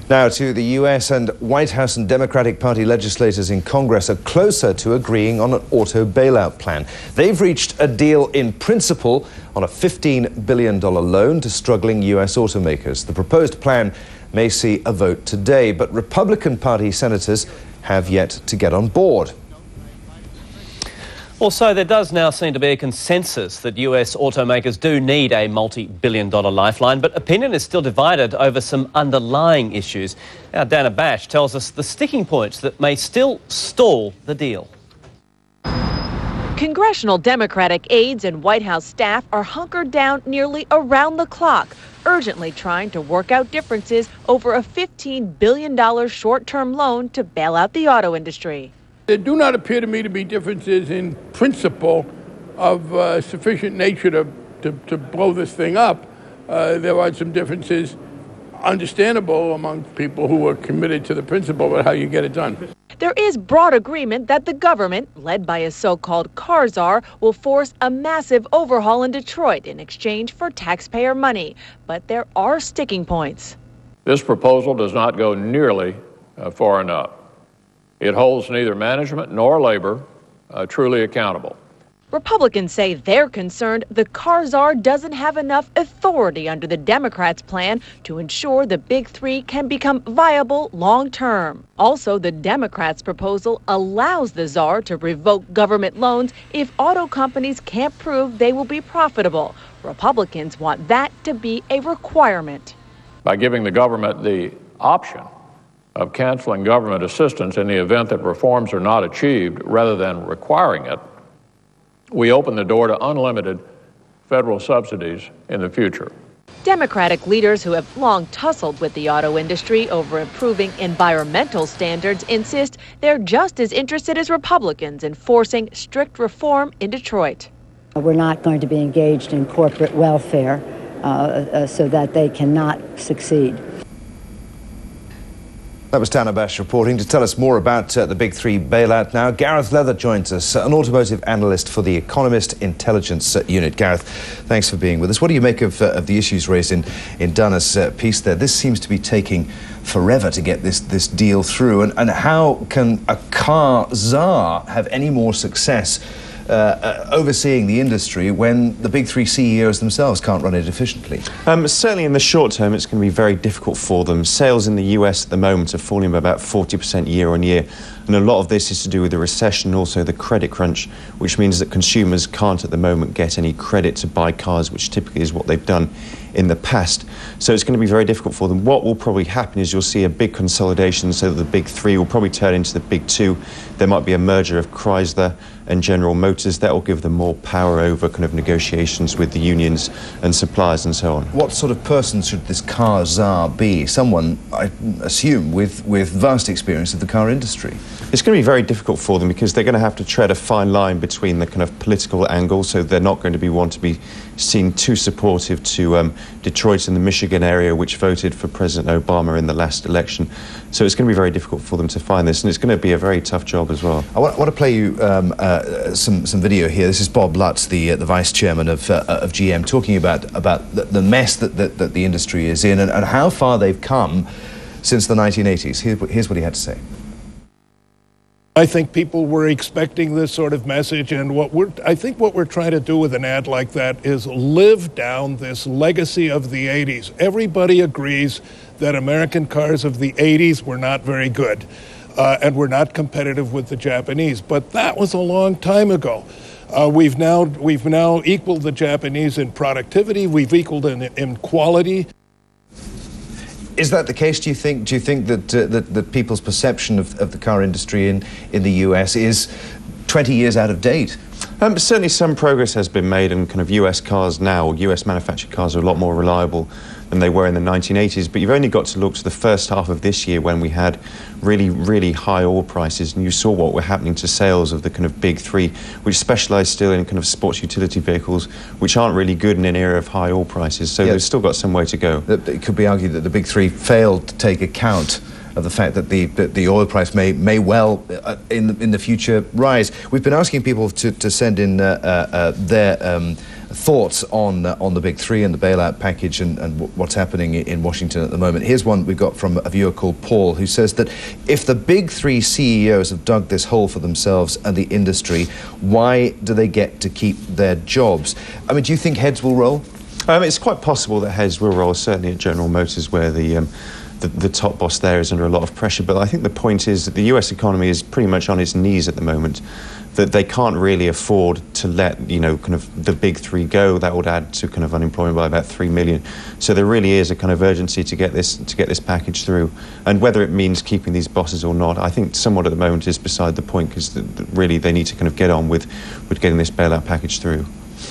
Now to the US, and White House and Democratic Party legislators in Congress are closer to agreeing on an auto bailout plan. They've reached a deal in principle on a $15 billion loan to struggling US automakers. The proposed plan may see a vote today, but Republican Party senators have yet to get on board. Also, there does now seem to be a consensus that US automakers do need a multi-billion-dollar lifeline, but opinion is still divided over some underlying issues. Now, Dana Bash tells us the sticking points that may still stall the deal. Congressional Democratic aides and White House staff are hunkered down nearly around the clock, urgently trying to work out differences over a $15 billion short-term loan to bail out the auto industry. There do not appear to me to be differences in principle of sufficient nature to blow this thing up. There are some differences, understandable among people who are committed to the principle, but how you get it done. There is broad agreement that the government, led by a so-called car czar, will force a massive overhaul in Detroit in exchange for taxpayer money. But there are sticking points. This proposal does not go nearly far enough. It holds neither management nor labor truly accountable. Republicans say they're concerned the car czar doesn't have enough authority under the Democrats' plan to ensure the big three can become viable long term. Also, the Democrats' proposal allows the czar to revoke government loans if auto companies can't prove they will be profitable. Republicans want that to be a requirement. By giving the government the option of canceling government assistance in the event that reforms are not achieved rather than requiring it, we open the door to unlimited federal subsidies in the future. Democratic leaders who have long tussled with the auto industry over improving environmental standards insist they're just as interested as Republicans in forcing strict reform in Detroit. We're not going to be engaged in corporate welfare so that they cannot succeed. That was Dana Bash reporting. To tell us more about the Big Three bailout now, Gareth Leather joins us, an automotive analyst for the Economist Intelligence Unit. Gareth, thanks for being with us. What do you make of the issues raised in Dana's piece there? This seems to be taking forever to get this deal through. And how can a car czar have any more success overseeing the industry when the Big Three CEOs themselves can't run it efficiently? Certainly in the short term, it's going to be very difficult for them. Sales in the US at the moment are falling by about 40% year on year. And a lot of this is to do with the recession and also the credit crunch, which means that consumers can't at the moment get any credit to buy cars, which typically is what they've done in the past. So it's going to be very difficult for them. What will probably happen is you'll see a big consolidation, so that the Big Three will probably turn into the Big Two. There might be a merger of Chrysler and General Motors. That will give them more power over kind of negotiations with the unions and suppliers and so on. What sort of person should this car czar be? Someone, I assume, with vast experience of the car industry. It's going to be very difficult for them because they're going to have to tread a fine line between the kind of political angle, so they're not going to want to be seen too supportive to Detroit and the Michigan area, which voted for President Obama in the last election. So it's going to be very difficult for them to find this, and it's going to be a very tough job as well. I want to play you some video here. This is Bob Lutz, the vice chairman of GM, talking about the mess that the industry is in and how far they've come since the 1980s. Here's what he had to say. I think people were expecting this sort of message, and I think what we're trying to do with an ad like that is live down this legacy of the 80s. Everybody agrees that American cars of the 80s were not very good and were not competitive with the Japanese, but that was a long time ago. We've now equaled the Japanese in productivity. We've equaled in quality. Is that the case, do you think? Do you think that people's perception of the car industry in the US is 20 years out of date? Certainly some progress has been made, and kind of US cars now, US manufactured cars, are a lot more reliable than they were in the 1980s, but you've only got to look to the first half of this year when we had really high oil prices, and you saw what were happening to sales of the kind of Big Three, which specialise still in kind of sports utility vehicles, which aren't really good in an era of high oil prices, so they've still got some way to go. It could be argued that the Big Three failed to take account of the fact that the oil price may well in the future rise. We've been asking people to send in their thoughts on the big three and the bailout package and what's happening in Washington at the moment. Here's one we've got from a viewer called Paul, who says that if the big three CEOs have dug this hole for themselves and the industry, why do they get to keep their jobs? I mean, do you think heads will roll? It's quite possible that heads will roll, certainly at General Motors, where the top boss there is under a lot of pressure. But I think the point is that the US economy is pretty much on its knees at the moment, that they can't really afford to let, kind of the big three go. That would add to kind of unemployment by about 3 million. So there really is a kind of urgency to get this package through. And whether it means keeping these bosses or not, I think somewhat at the moment is beside the point, because really they need to kind of get on with getting this bailout package through.